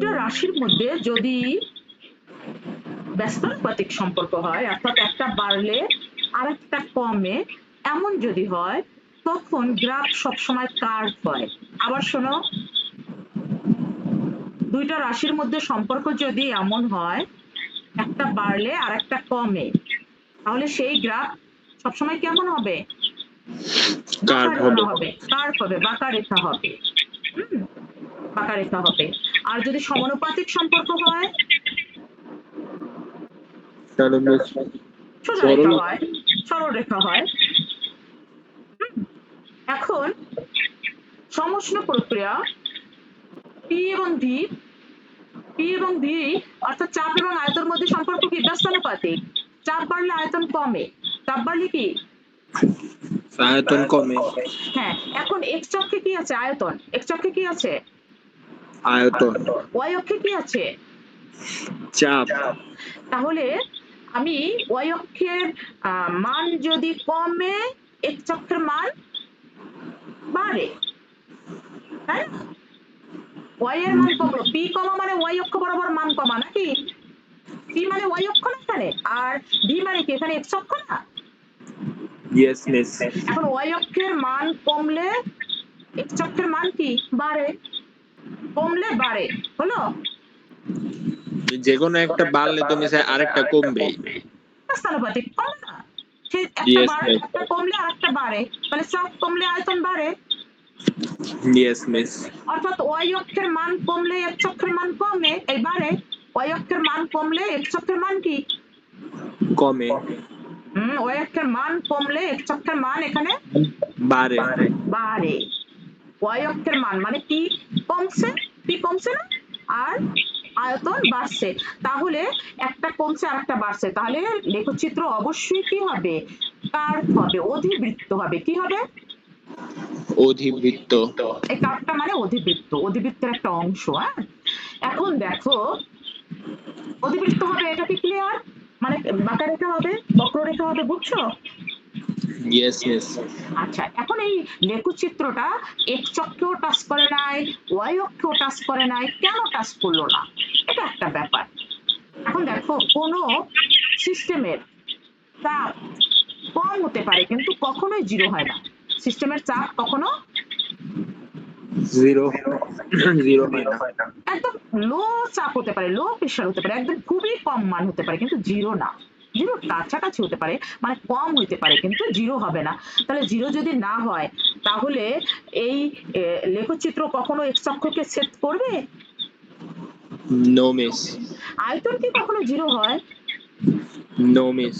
দুইটা রাশির মধ্যে যদি ব্যস্তানুপাতিক সম্পর্ক হয়, অর্থাৎ একটা বাড়লে আরেকটা কমে, এমন যদি হয়, তখন গ্রাফ সবসময় কার্ভ হয়। আবার শোনো, দুইটা রাশির মধ্যে সম্পর্ক যদি এমন হয়, একটা বাড়লে আর একটা কমে, তাহলে সেই গ্রাফ সবসময় কেমন হবে? বাঁকা কার্ভ রেখা হবে। হবে, কার্ভ হবে, বাঁকা রেখা হবে। হুম, বাঁকা রেখা হবে। আর যদি সমানুপাতিক সম্পর্ক হয়, তাহলে বেশ সোজা রেখা সরল। হয়, সরল রেখা হয়। এখন সমষ্ণ প্রক্রিয়া পি এবং ভি, পি এবং ভি অর্থাৎ চাপ এবং আয়তনের মধ্যে সম্পর্ক কি? ব্যস্তানুপাতিক। চাপ বাড়লে আয়তন কমে, চাপ বাড়লে কি? আয়তন কমে। হ্যাঁ, এখন এক্স অক্ষে কি আছে? আয়তন। এক্স অক্ষে কি আছে? আয়তন। ওয়াই অক্ষে কি আছে? চাপ। তাহলে আমি ওয়াই অক্ষের মান যদি কমে, এক্স অক্ষের মান বাড়ে, তাই না? ওয়াই এর মান কমলো, পি কমা মানে ওয়াই অক্ষ বরাবর মান কমা, নাকি? পি মানে ওয়াই অক্ষ না এখানে, আর ভি মানে কি এখানে এক্স অক্ষ না? Yes miss. এখন ওয়াই অক্ষের মান কমলে এক্স অক্ষের মান কি? বাড়ে। কমলে বাড়ে, হলো? যে কোনো একটা বাড়লে তুমি আরেকটা কমবেই। ব্যস্তানুপাতিক, কমে না? সেই একটা ইয়েস বাড়ে, মিস। একটা কমলে আর একটা বাড়ে, তাহলে চাপ কমলে আয়তন বাড়ে। Yes miss. অর্থাৎ ওয়াই অক্ষের মান কমলে এক্স অক্ষের মান কমে, এই বাড়ে। ওয়াই অক্ষের মান কমলে এক্স অক্ষের মান কি? কমে। ওয়াই অক্ষের মান কমলে এক্স অক্ষের মান এখানে বাড়ে। বাড়ে। ওয়াই অক্ষের মান মানে পি কমছে, পি কমছে না, আর আয়তন বাড়ছে। তাহলে একটা কমছে আর একটা বাড়ছে, তাহলে লেখচিত্র অবশ্যই কি হবে? কার্ভ হবে, অধিবৃত্ত হবে। কি হবে? অধিবৃত্ত। এই কার্ভটা মানে অধিবৃত্ত, অধিবৃত্তের একটা অংশ। হ্যাঁ, এখন দেখো, অধিবৃত্ত হবে, এটা কি ক্লিয়ার? মানে বাঁকা রেখা হবে, বক্ররেখা হবে, বুঝছো? Yes miss. আচ্ছা, এখন এই লেখচিত্রটা এক্স অক্ষেও টাচ করে নাই, ওয়াই অক্ষেও টাচ করে নাই, কেন টাচ করলো না? এটা একটা ব্যাপার। এখন দেখো, কোন সিস্টেমের চাপ কম হতে পারে কিন্তু কখনোই জিরো হয় না। সিস্টেমের চাপ কখনো জিরো। জিরো হয় না। একদম লো চাপ হতে পারে, লো প্রেশার হতে পারে, একদম খুবই কম মান হতে পারে, কিন্তু জিরো না। জিরো কাছাকাছি হতে পারে, মানে কম হইতে পারে, কিন্তু জিরো হবে না। তাহলে জিরো যদি না হয়, তাহলে এই লেখচিত্র কখনো এক্স অক্ষকে ছেদ করবে? No miss. আয়তন কি কখনো জিরো হয়? No miss.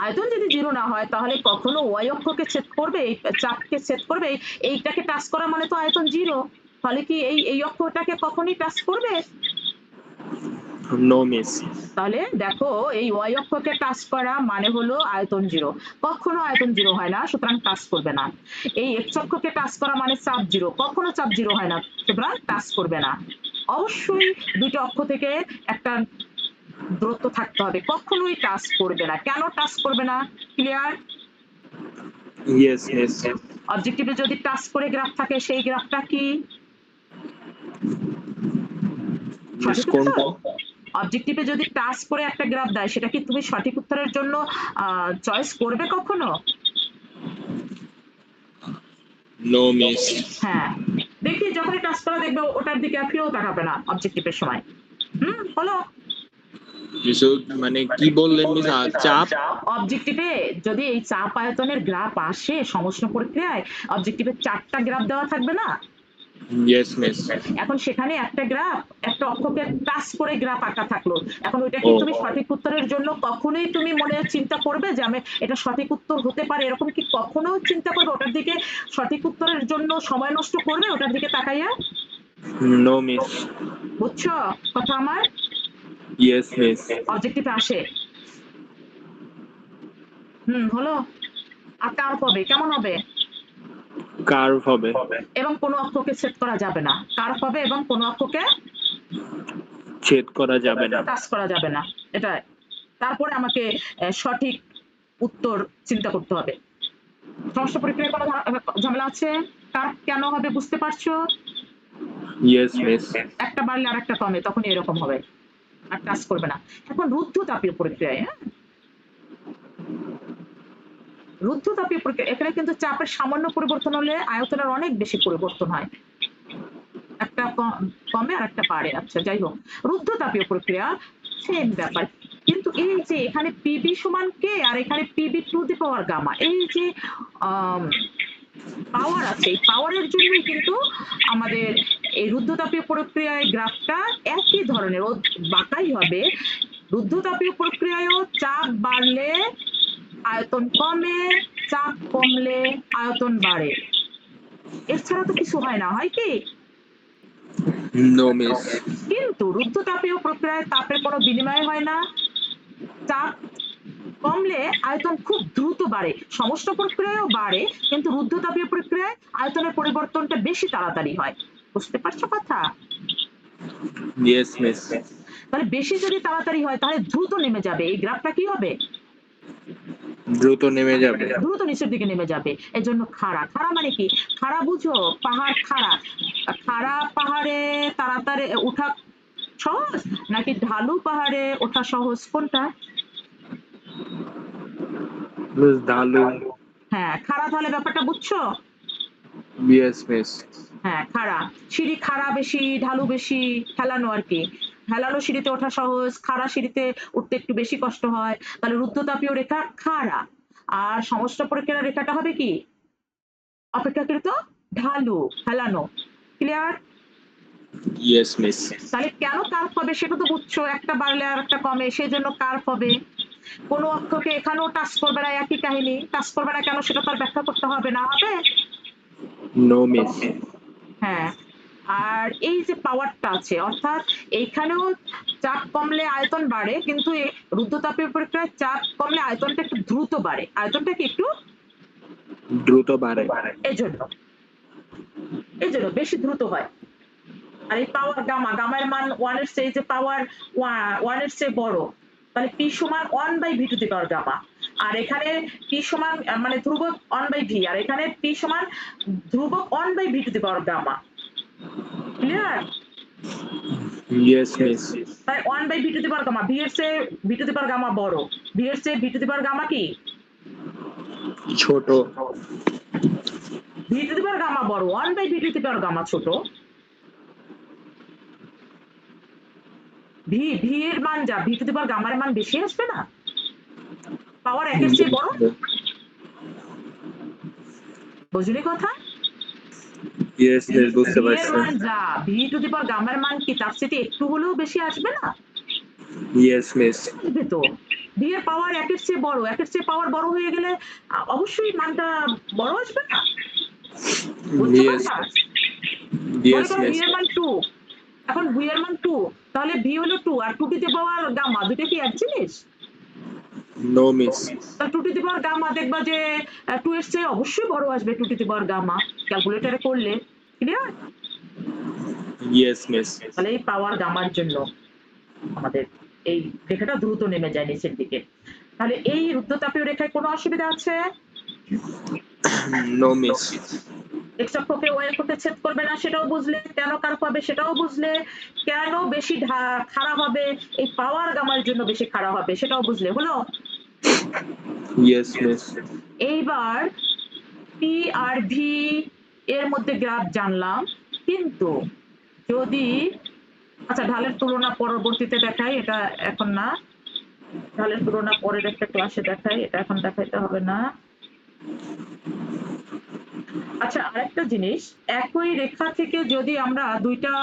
আয়তন যদি জিরো না হয়, তাহলে কখনো ওয়াই অক্ষকে ছেদ করবে? এই চাপকে ছেদ করবে? এইটাকে টাচ করা মানে তো আয়তন জিরো, তাহলে কি এই এই অক্ষটাকে কখনই টাচ করবে? No miss. তাহলে দেখো, এই ওয়াই অক্ষকে টাচ করা মানে হলো আয়তন জিরো। কখনো আয়তন জিরো হয় না, সুতরাং টাচ করবে না। এই এক্স অক্ষকে টাচ করা মানে চাপ জিরো, কখনো চাপ জিরো হয় না, সুতরাং টাচ করবে না। অবশ্যই দুইটা অক্ষ থেকে একটা দূরত্ব থাকতে হবে, কখনোই টাচ করবে না। কেন টাচ করবে না? ক্লিয়ার? Yes miss. অবজেক্টিভে যদি টাচ করে গ্রাফ থাকে, সেই গ্রাফটা কি? মিস সঠিক উত্তর? কোনটা? অবজেক্টিভে যদি টাচ করে একটা গ্রাফ দেয়, সেটা কি তুমি সঠিক উত্তরের জন্য চয়েস করবে কখনো? No miss. হ্যাঁ, দেখি যখনই টাচ করা দেখবে, ওটার দিকে আর ফিরেও তাকাবে না অবজেক্টিভের সময়। হলো? মানে কি বললেন মিস? চাপ। অবজেক্টিভে যদি এই চাপ আয়তনের গ্রাফ আসে সমষ্ণ প্রক্রিয়ায়, অবজেক্টিভে 4টা গ্রাফ দেওয়া থাকবে না? Yes miss. এখন সেখানে একটা গ্রাফ, একটা অক্ষকে টাচ করে গ্রাফ আঁকা থাকলো। এখন ওইটা কি ও তুমি সঠিক উত্তরের জন্য কখনোই তুমি মনে চিন্তা করবে যে আমি এটা সঠিক উত্তর হতে পারে, এরকম কি কখনো চিন্তা করবে? ওটার দিকে সঠিক উত্তরের জন্য সময় নষ্ট করবে ওটার দিকে তাকাইয়া? No miss. বুঝছো কথা আমার? Yes miss. অবজেক্টিভ আসে। হলো? আর কার্ভ হবে, কেমন হবে? কার্ভ হবে। এবং কোনো অক্ষকে ছেদ করা যাবে না। কার্ভ হবে এবং কোনো অক্ষকে ছেদ করা যাবে না। টাচ করা যাবে না। এটা তারপরে আমাকে সঠিক উত্তর চিন্তা করতে হবে। সমস্ত প্রক্রিয়ায় কোনো ঝামেলা আছে? কার্ভ কেন হবে বুঝতে পারছো? Yes miss. একটা বাড়লে আর একটা কমে, তখন এরকম হবে, আর টাচ করবে না। এখন রুদ্ধতাপীয় প্রক্রিয়ায়, হ্যাঁ, রুদ্ধতাপীয় প্রক্রিয়া, এখানে কিন্তু চাপের সামান্য পরিবর্তন হলে আয়তনের অনেক বেশি পরিবর্তন হয়, একটা কমে আর একটা বাড়ে। আচ্ছা যাই হোক, রুদ্ধতাপীয় প্রক্রিয়া সেম ব্যাপার, কিন্তু এই যে এখানে পিবি সমান কে আর এখানে PV to the power gamma, এই যে পাওয়ার আছে, এই পাওয়ারের জন্যই কিন্তু আমাদের এই রুদ্ধতাপীয় প্রক্রিয়ায় গ্রাফটা একই ধরনের, ও বাঁকাই হবে। রুদ্ধতাপীয় প্রক্রিয়ায়ও চাপ বাড়লে আয়তন কমে, চাপ কমলে আয়তন বাড়ে, এছাড়া তো কিছু হয় না, হয় কি? No miss. কিন্তু রুদ্ধতাপীয় প্রক্রিয়ায় তাপের কোনো বিনিময় হয় না, চাপ কমলে আয়তন খুব দ্রুত বাড়ে, সমস্ত প্রক্রিয়ায়ও বাড়ে, কিন্তু রুদ্ধতাপীয় প্রক্রিয়ায় আয়তনের পরিবর্তনটা বেশি তাড়াতাড়ি হয়। বুঝতে পারছো কথা? Yes miss. তাহলে বেশি যদি তাড়াতাড়ি হয় তাহলে দ্রুত নেমে যাবে, এই গ্রাফটা কি হবে? দ্রুত নেমে যাবে। দ্রুত নিচের দিকে নেমে যাবে, এজন্য খাড়া। খাড়া মানে কি? খাড়া বুঝো, পাহাড় খাড়া। খাড়া পাহাড়ে তাড়াতাড়ি ওঠা সহজ নাকি ঢালু পাহাড়ে ওঠা সহজ, কোনটা? ঢালু। হ্যাঁ, খাড়া, তাহলে ব্যাপারটা বুঝছো? Yes miss. হ্যাঁ, খাড়া। সিঁড়ি খাড়া বেশি, ঢালু বেশি, হেলানো আর কি। হেলানো সিঁড়িতে ওঠা সহজ, খাড়া সিঁড়িতে উঠতে একটু বেশি কষ্ট হয়, তাহলে রুদ্ধতাপীয় রেখা খাড়া। আর সমস্ত প্রক্রিয়ার রেখাটা হবে কি? অপেক্ষাকৃত ঢালু, হেলানো। ক্লিয়ার? Yes miss. তাহলে কেন কার্ভ হবে সেটা তো বুঝছো, একটা বাড়লে আর একটা কমে, সেজন্য কার্ভ হবে। কোনো অক্ষকে এখানেও টাচ করবে না, একই কাহিনী। টাচ করবে না কেন সেটা তার ব্যাখ্যা করতে হবে না, হবে? No miss. হ্যাঁ, আর এই যে পাওয়ারটা আছে, অর্থাৎ এইখানেও চাপ কমলে আয়তন বাড়ে, কিন্তু রুদ্ধতাপীয় প্রক্রিয়ায় চাপ কমলে আয়তনটা একটু দ্রুত বাড়ে, আয়তনটা কি একটু দ্রুত বাড়ে। এজন্য বেশি দ্রুত হয়। আর এই পাওয়ার গামা, গামার মান ওয়ান এর চেয়ে, যে পাওয়ার ওয়ান এর চেয়ে বড়, তাহলে পি সমান one by V to the power gamma. আর এখানে পি সমান মানে ধ্রুবক ওয়ান বাই ভি, আর এখানে পি সমান ধ্রুবক one by V to the power gamma. Clear? Yes miss. তাই one by V to the power gamma, V এর চেয়ে V to the power gamma বড়, ভি এর চেয়ে V to the power gamma কি ছোট। V to the power gamma বড়, one by V to the power gamma ছোট। V এর মান যা, ভি টু দি পাওয়ার গামার মান বেশি আসবে না, পাওয়ার একের চেয়ে বড়। বুঝলি কথা? ইয়েস মিস, বুঝতে ভি এর পারছি। মান যা, ভি টু দি পাওয়ার গামার মান কি তার চেয়ে একটু হলেও বেশি আসবে না? Yes miss. আসবে তো। ভি এর পাওয়ার একের চেয়ে বড়, একের চেয়ে পাওয়ার বড় হয়ে গেলে অবশ্যই মানটা বড় আসবে না। বুঝছো ইয়েস। কথা? মনে ইয়েস করো ভি মিস। এর মান 2, এখন ভি এর মান 2, তাহলে ভি হলো 2 আর 2 টু দি পাওয়ার গামা, দুটো কি এক জিনিস? No miss. তাহলে 2 টু দি পাওয়ার গামা দেখবা যে 2 এর চেয়ে অবশ্যই বড় আসবে 2 টু দি পাওয়ার গামা, ক্যালকুলেটরে করলে। ক্লিয়ার? Yes miss. তাহলে এই পাওয়ার গামার জন্য আমাদের এই রেখাটা দ্রুত নেমে যায় নিচের দিকে। তাহলে এই রুদ্ধতাপীয় রেখায় কোনো অসুবিধা আছে? No miss. এক্স অক্ষকে ওয়াই অক্ষকে ছেদ করবে না সেটাও বুঝলে, কেন কার্ভ হবে সেটাও বুঝলে, কেন বেশি খাড়া হবে, এই পাওয়ার গামার জন্য বেশি খাড়া হবে সেটাও বুঝলে, হলো? Yes miss. এইবার পি আর ভি এর মধ্যে গ্রাফ জানলাম, কিন্তু যদি, আচ্ছা ঢালের তুলনা পরবর্তীতে দেখাই, এটা এখন না, ঢালের তুলনা পরের একটা ক্লাসে দেখাই, এটা এখন দেখাইতে হবে না। আচ্ছা আরেকটা জিনিস, একই রেখা থেকে যদি আমরা দুইটা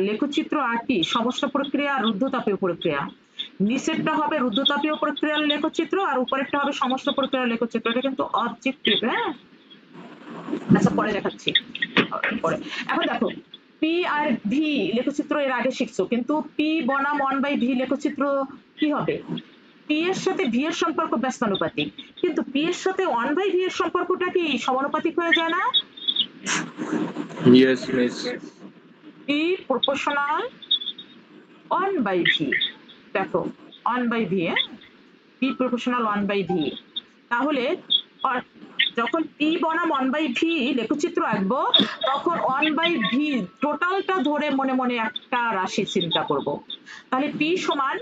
লেখচিত্র আঁকি, সমস্ত প্রক্রিয়া আর রুদ্ধতাপীয় প্রক্রিয়া, নিচেরটা হবে রুদ্ধতাপীয় প্রক্রিয়ার লেখচিত্র আর উপরেরটা হবে সমস্ত প্রক্রিয়ার লেখচিত্র, এটা কিন্তু অবজেক্টিভ, হ্যাঁ? আচ্ছা পরে দেখাচ্ছি, পরে। এখন দেখো, পি আর ভি লেখচিত্র এর আগে শিখছো, কিন্তু পি বনাম ওয়ান বাই ভি লেখচিত্র কি হবে? পি এর সাথে ভি এর সম্পর্ক ব্যস্তানুপাতিক, কিন্তু পি এর সাথে ওয়ান বাই ভি এর সম্পর্কটা কি সমানুপাতিক হয়ে যায় না? Yes miss. P proportional one by V, দেখো ওয়ান বাই ভি, হ্যাঁ, P proportional one by V. তাহলে যখন পি বনাম 1/v লেখচিত্র আঁকবো তখন 1/v টোটালটা ধরে মনে মনে একটা রাশি চিন্তা করব। তাহলে পি সমান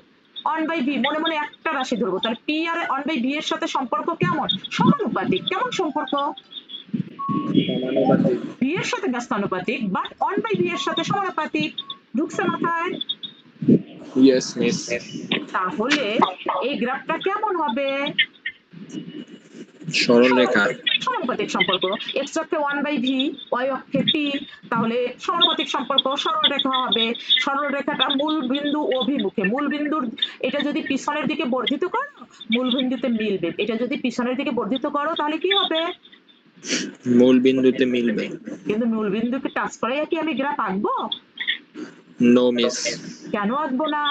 1/v মনে মনে একটা রাশি ধরবো। তাহলে পি আর 1/v এর সাথে সম্পর্ক কেমন? সমানুপাতিক। কেমন সম্পর্ক? সমানুপাতিক। v এর সাথে ব্যস্তানুপাতিক, বাট 1/v এর সাথে সমানুপাতিক। ঢুকছে মাথায়? Yes miss. তাহলে এই গ্রাফটা কেমন হবে? সরল রেখা। সমানুপাতিক সম্পর্ক। এক্স অক্ষে 1/v, ওয়াই অক্ষে p, তাহলে সমানুপাতিক সম্পর্ক, সরল রেখা হবে। সরল রেখাটা মূল বিন্দু অভিমুখে, মূল বিন্দুর এটা যদি পিছনের দিকে বর্ধিত করো মূল বিন্দুতে মিলবে, এটা যদি পিছনের দিকে বর্ধিত করো তাহলে কি হবে? মূল বিন্দুতে মিলবে। কিন্তু মূল বিন্দুকে টাচ করে কি আমি গ্রাফ আঁকবো? No miss. কেন আঁকবো না?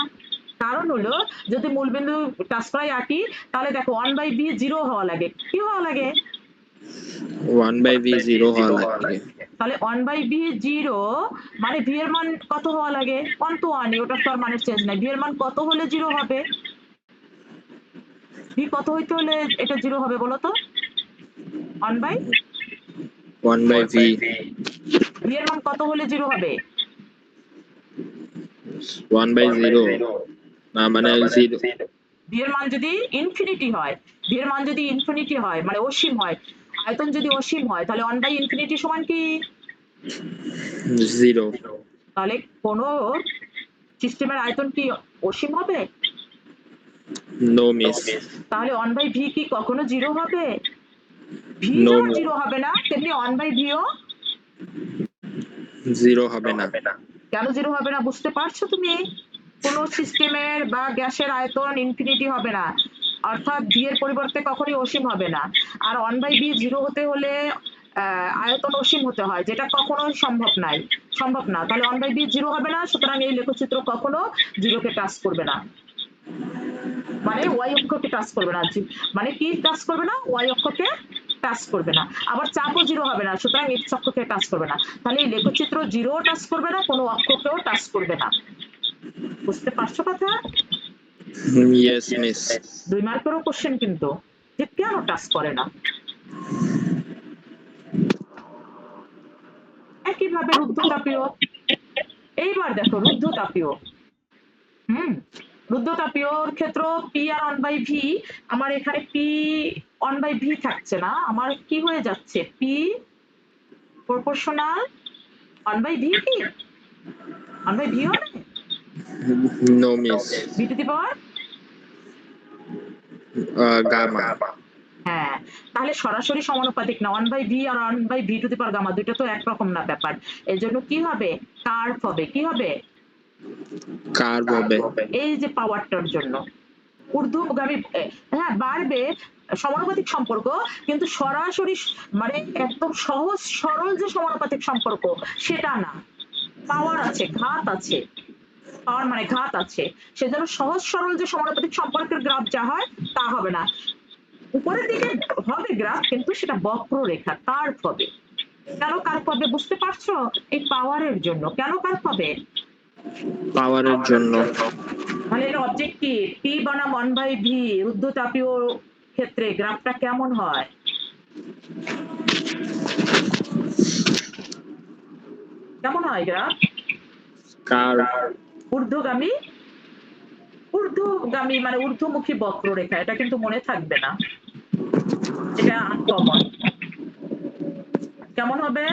কারণ হলো যদি মূল বিন্দু টাচ করাই আঁকি তাহলে দেখো 1/v 0 হওয়া লাগে। কি হওয়া লাগে? 1/v 0 হওয়া লাগে। তাহলে 1/v 0 মানে v এর মান কত হওয়া লাগে? 1 তো 1, ওটা তো আর মানের চেঞ্জ নাই। v এর মান কত হলে 0 হবে? v কত হইতে হলে এটা 0 হবে বলো তো? 1/v 1/v এর মান কত হলে 0 হবে? 1/0 না মানে 0। v এর মান যদি ইনফিনিটি হয়, v এর মান যদি ইনফিনিটি হয় মানে অসীম হয়, আয়তন যদি অসীম হয় তাহলে 1/∞ সমান কি? 0। তাহলে কোন সিস্টেমের আয়তন কি অসীম হবে? No miss. তাহলে 1/v কি কখনো 0 হবে? v নো যেমন 0 হবে না তেমনি 1/v ও 0 হবে না। কেন 0 হবে না বুঝতে পারছো তুমি? কোন সিস্টেমের বা গ্যাসের আয়তন ইনফিনিটি হবে না, অর্থাৎ v এর পরিবর্তে কখনোই অসীম হবে না। আর 1/v 0 হতে হলে আয়তন অসীম হতে হয়, যেটা কখনোই সম্ভব না। তাহলে 1/v 0 হবে না, সুতরাং এই লেখচিত্র কখনো 0 কে টাচ করবে না, মানে ওয়াই অক্ষকে টাচ করবে না। মানে কি টাচ করবে না? ওয়াই অক্ষকে টাচ করবে না। আবার চাপও 0 হবে না, সুতরাং এক্স অক্ষকে টাচ করবে না। তাহলে এই লেখচিত্র 0 টাচ করবে না, কোনো অক্ষকেও টাচ করবে না। বুঝতে পারছো কথা? Yes miss. 2 মার্কেরও কোশ্চেন কিন্তু, যে কেন টাচ করে না। একইভাবে রুদ্ধতাপীয়। এইবার দেখো রুদ্ধতাপীয়। রুদ্ধতাপীয়র ক্ষেত্র পি আর 1/v, আমার এখানে পি 1/v থাকছে না, আমার কি হয়ে যাচ্ছে? পি প্রপোর্শনাল 1/v কি 1/v হবে? No miss. v to the power gamma. হ্যাঁ, তাহলে সরাসরি সমানুপাতিক না। 1/v R 1/v two the power gamma দুটো তো একরকম না ব্যাপার। এর জন্য কি হবে? কার্ভ হবে। কি হবে? কার্ভ হবে। এই যে পাওয়ারটার জন্য ঊর্ধ্বগামী, হ্যাঁ বাড়বে, সমানুপাতিক সম্পর্ক, কিন্তু সরাসরি মানে একদম সহজ সরল যে সমানুপাতিক সম্পর্ক সেটা না। পাওয়ার আছে, ঘাত আছে, পাওয়ার মানে ঘাত আছে, সেজন্য সহজ সরল যে সমানুপাতিক সম্পর্কের গ্রাফ যা হয় তা হবে না। উপরের দিকে হবে গ্রাফ, কিন্তু সেটা বক্ররেখা, কার্ভ হবে। কেন কার্ভ হবে বুঝতে পারছো? এই পাওয়ারের জন্য। কেন কার্ভ হবে? পাওয়ারের জন্য। মানে এর অবজেক্টিভ পি বনাম 1/v রুদ্ধতাপীয় ক্ষেত্রে গ্রাফটা কেমন হয়? কেমন হয় গ্রাফ? কার্ভ। ঊর্ধ্বগামী, ঊর্ধ্বগামী মানে ঊর্ধ্বমুখী বক্ররেখা, এটা কিন্তু মনে থাকবে না, এটা আনকমন। কেমন হবে?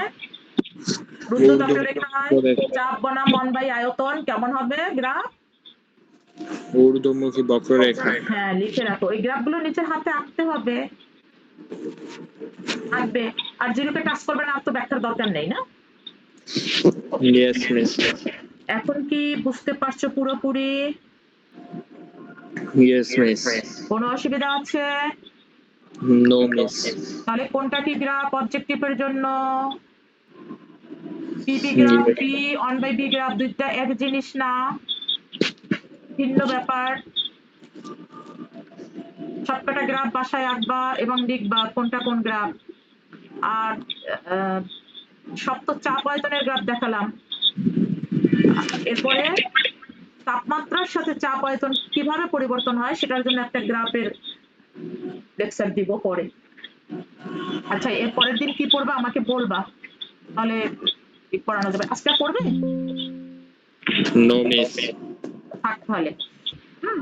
রুদ্ধতাপীয় রেখায় চাপ বনাম 1/, আয়তন কেমন হবে গ্রাফ? ঊর্ধ্বমুখী বক্ররেখা। হ্যাঁ লিখে রাখো, এই গ্রাফগুলো নিচের হাতে আঁকতে হবে, আঁকবে। আর 0 কে টাচ করবে না, আর তো ব্যাখ্যার দরকার নেই না? Yes miss. এখন কি বুঝতে পারছো পুরোপুরি? Yes miss. কোনো অসুবিধা আছে? No miss. তাহলে কোনটা কি গ্রাফ অবজেক্টিভের জন্য? পিপি গ্রাফ, পি 1/v গ্রাফ দুইটা এক জিনিস না, ভিন্ন ব্যাপার। সবকটা গ্রাফ বাসায় আঁকবা এবং লিখবা কোনটা কোন গ্রাফ। আর সব তো চাপ আয়তনের গ্রাফ দেখালাম, এরপরে তাপমাত্রার সাথে চাপ আয়তন কিভাবে পরিবর্তন হয় সেটার জন্য একটা গ্রাফের লেকচার দিব পরে। আচ্ছা এর পরের দিন কি পড়বা আমাকে বলবা, তাহলে পড়ানো যাবে। আজকে আর পড়বে? No miss. থাক তাহলে। হুম